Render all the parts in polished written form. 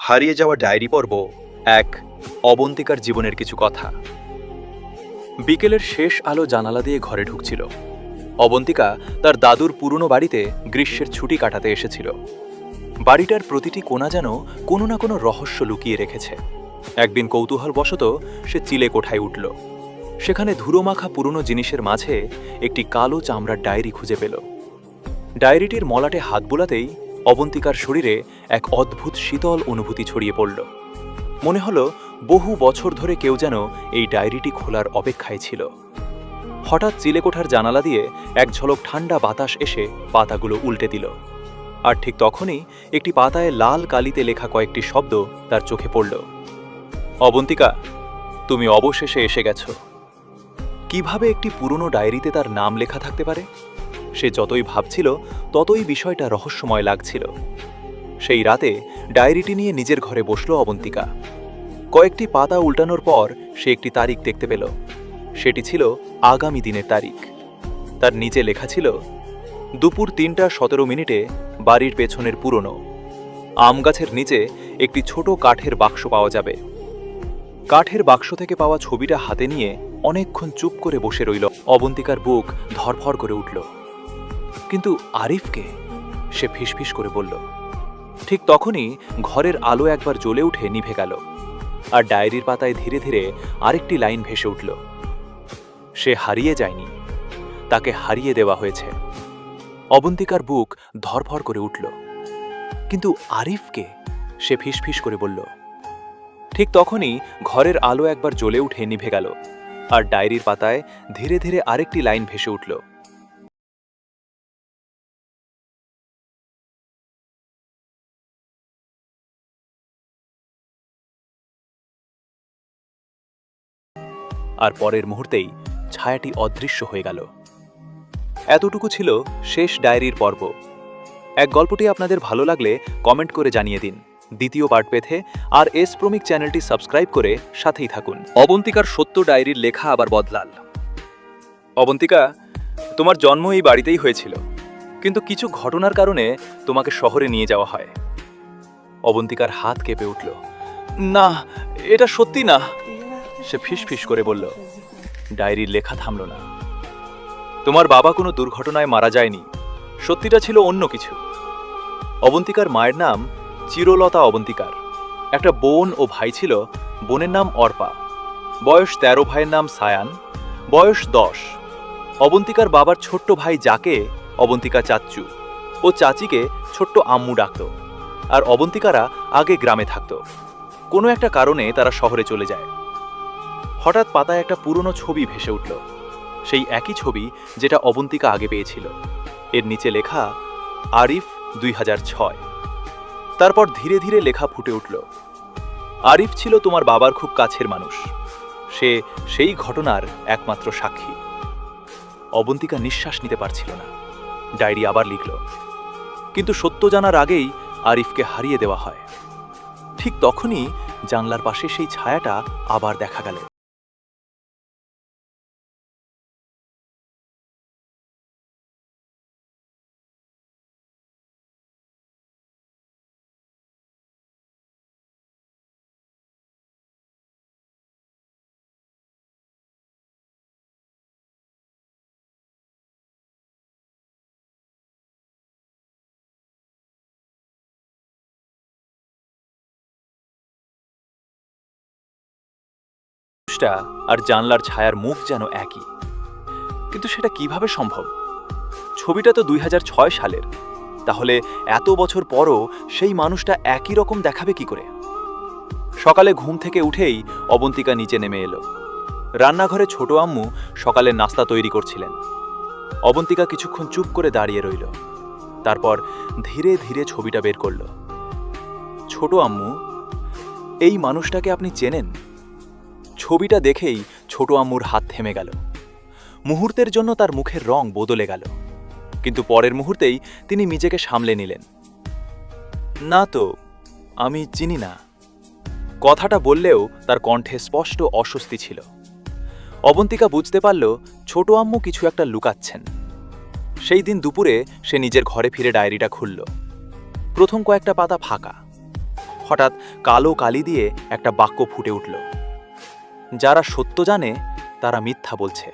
হারিয়ে যাওয়া ডায়েরি পর্ব এক। অবন্তিকার জীবনের কিছু কথা। বিকেলের শেষ আলো জানালা দিয়ে ঘরে ঢুকছিল। অবন্তিকা তার দাদুর পুরনো বাড়িতে গ্রীষ্মের ছুটি কাটাতে এসেছিল। বাড়িটার প্রতিটি কোণা যেন কোনো না কোনো রহস্য লুকিয়ে রেখেছে। একদিন কৌতূহলবশত সে চিলে কোঠায় উঠল। সেখানে ধুলোমাখা পুরনো জিনিসের মাঝে একটি কালো চামড়ার ডায়েরি খুঁজে পেল। ডায়েরিটির মলাটে হাত বোলাতেই অবন্তিকার শরীরে এক অদ্ভুত শীতল অনুভূতি ছড়িয়ে পড়ল। মনে হলো বহু বছর ধরে কেউ যেন এই ডায়েরিটি খোলার অপেক্ষায় ছিল। হঠাৎ চিলেকোঠার জানালা দিয়ে এক ঝলক ঠান্ডা বাতাস এসে পাতাগুলো উল্টে দিল। আর ঠিক তখনই একটি পাতায় লাল কালিতে লেখা কয়েকটি শব্দ তার চোখে পড়ল। অবন্তিকা, তুমি অবশেষে এসে গেছো। কিভাবে একটি পুরনো ডায়েরিতে তার নাম লেখা থাকতে পারে? সে যতই ভাবছিল ততই বিষয়টা রহস্যময় লাগছিল। সেই রাতে ডায়েরিটি নিয়ে নিজের ঘরে বসল অবন্তিকা। কয়েকটি পাতা উল্টানোর পর সে একটি তারিখ দেখতে পেল। সেটি ছিল আগামী দিনের তারিখ। তার নিচে লেখা ছিল, দুপুর ৩:১৭ বাড়ির পেছনের পুরনো আম গাছের নিচে একটি ছোট কাঠের বাক্স পাওয়া যাবে। কাঠের বাক্স থেকে পাওয়া ছবিটা হাতে নিয়ে অনেকক্ষণ চুপ করে বসে রইল। অবন্তিকার বুক ধরফর করে উঠল। কিন্তু আরিফকে? সে ফিসফিস করে বলল। ঠিক তখনই ঘরের আলো একবার জ্বলে উঠে নিভে গেল, আর ডায়েরির পাতায় ধীরে ধীরে আরেকটি লাইন ভেসে উঠল। সে হারিয়ে যায়নি, তাকে হারিয়ে দেওয়া হয়েছে। অবন্তিকার বুক ধরফর করে উঠল। কিন্তু আরিফকে? সে ফিসফিস করে বলল। ঠিক তখনই ঘরের আলো একবার জ্বলে উঠে নিভে গেল, আর ডায়েরির পাতায় ধীরে ধীরে আরেকটি লাইন ভেসে উঠল। আর পরের মুহূর্তেই ছায়াটি অদৃশ্য হয়ে গেল। এতটুকু ছিল শেষ ডায়েরির পর্ব। এক গল্পটি আপনাদের ভালো লাগলে কমেন্ট করে জানিয়ে দিন। দ্বিতীয় পার্ট পেতে আর এস প্রমিক চ্যানেলটি সাবস্ক্রাইব করে সাথেই থাকুন। অবন্তিকার সত্য ডায়েরির লেখা আবার বদলাল। অবন্তিকা, তোমার জন্ম এই বাড়িতেই হয়েছিল, কিন্তু কিছু ঘটনার কারণে তোমাকে শহরে নিয়ে যাওয়া হয়। অবন্তিকার হাত কেঁপে উঠল। না, এটা সত্যি না, সে ফিসফিস করে বলল। ডায়েরির লেখা থামল না। তোমার বাবা কোনো দুর্ঘটনায় মারা যায়নি, সত্যিটা ছিল অন্য কিছু। অবন্তিকার মায়ের নাম চিরলতা অবন্তিকার। একটা বোন ও ভাই ছিল। বোনের নাম অর্পা। বয়স ১৩, ভাইয়ের নাম সায়ান, বয়স ১০। অবন্তিকার বাবার ছোট্ট ভাই যাকে অবন্তিকা চাচ্চু ও চাচিকে ছোট্ট আম্মু ডাকত। আর অবন্তিকারা আগে গ্রামে থাকত। কোনো একটা কারণে তারা শহরে চলে যায়। হঠাৎ পাতায় একটা পুরনো ছবি ভেসে উঠল। সেই একই ছবি যেটা অবন্তিকা আগে পেয়েছিল। এর নিচে লেখা আরিফ ২০০৬। তারপর ধীরে ধীরে লেখা ফুটে উঠল, আরিফ ছিল তোমার বাবার খুব কাছের মানুষ। সে সেই ঘটনার একমাত্র সাক্ষী। অবন্তিকা নিঃশ্বাস নিতে পারছিল না। ডায়েরি আবার লিখল, কিন্তু সত্য জানার আগেই আরিফকে হারিয়ে দেওয়া হয়। ঠিক তখনই জানলার পাশে সেই ছায়াটা আবার দেখা গেল। আর জানলার ছায়ার মুখ যেন একই। কিন্তু সেটা কিভাবে সম্ভব? ছবিটা তো ২০০৬ সালের। তাহলে এত বছর পরও সেই মানুষটা একই রকম দেখাবে কি করে? সকালে ঘুম থেকে উঠেই অবন্তিকা নিচে নেমে এলো। রান্নাঘরে ছোট আম্মু সকালের নাস্তা তৈরি করছিলেন। অবন্তিকা কিছুক্ষণ চুপ করে দাঁড়িয়ে রইল। তারপর ধীরে ধীরে ছবিটা বের করল। ছোট আম্মু, এই মানুষটাকে আপনি চেনেন? ছবিটা দেখেই ছোট আম্মুর হাত থেমে গেল। মুহূর্তের জন্য তার মুখের রং বদলে গেল, কিন্তু পরের মুহূর্তেই তিনি নিজেকে সামলে নিলেন। না তো, আমি চিনি না। কথাটা বললেও তার কণ্ঠে স্পষ্ট অস্বস্তি ছিল। অবন্তিকা বুঝতে পারল ছোট আম্মু কিছু একটা লুকাচ্ছেন। সেই দিন দুপুরে সে নিজের ঘরে ফিরে ডায়েরিটা খুলল। প্রথম কয়েকটা পাতা ফাঁকা। হঠাৎ কালো কালি দিয়ে একটা বাক্য ফুটে উঠল, যারা সত্য জানে তারা মিথ্যা বলছে।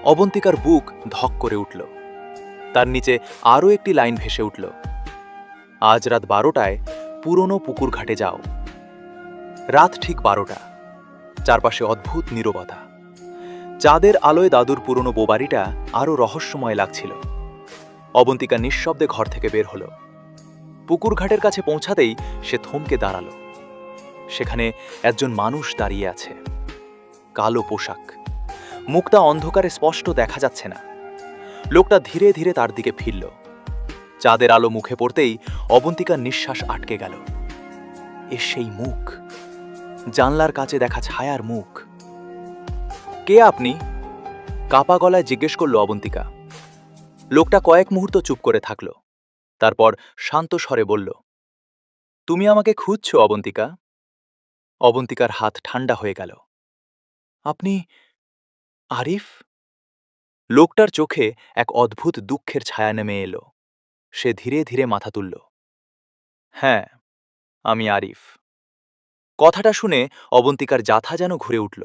অবন্তিকার বুক ধক করে উঠল। তার নিচে আরও একটি লাইন ভেসে উঠল, আজ রাত 12টায় পুরনো পুকুর ঘাটে যাও। রাত ঠিক 12টা, চারপাশে অদ্ভুত নীরবতা। চাঁদের আলোয় দাদুর পুরনো বোবাড়িটা আরও রহস্যময় লাগছিল। অবন্তিকা নিঃশব্দে ঘর থেকে বের হলো। পুকুর ঘাটের কাছে পৌঁছাতেই সে থমকে দাঁড়ালো। সেখানে একজন মানুষ দাঁড়িয়ে আছে, কালো পোশাক, মুখটা অন্ধকারে স্পষ্ট দেখা যাচ্ছে না। লোকটা ধীরে ধীরে তার দিকে ফিরল। চাঁদের আলো মুখে পড়তেই অবন্তিকার নিঃশ্বাস আটকে গেল। এ সেই মুখ, জানলার কাছে দেখা ছায়ার মুখ। কে আপনি? কাপা গলায় জিজ্ঞেস করল অবন্তিকা। লোকটা কয়েক মুহূর্ত চুপ করে থাকল, তারপর শান্ত স্বরে বলল, তুমি আমাকে খুঁজছো অবন্তিকা? অবন্তিকার হাত ঠান্ডা হয়ে গেল। আপনি আরিফ? লোকটার চোখে এক অদ্ভুত দুঃখের ছায়া নেমে এলো। সে ধীরে ধীরে মাথা তুলল। হ্যাঁ, আমি আরিফ। কথাটা শুনে অবন্তিকার জাথা যেন ঘুরে উঠল।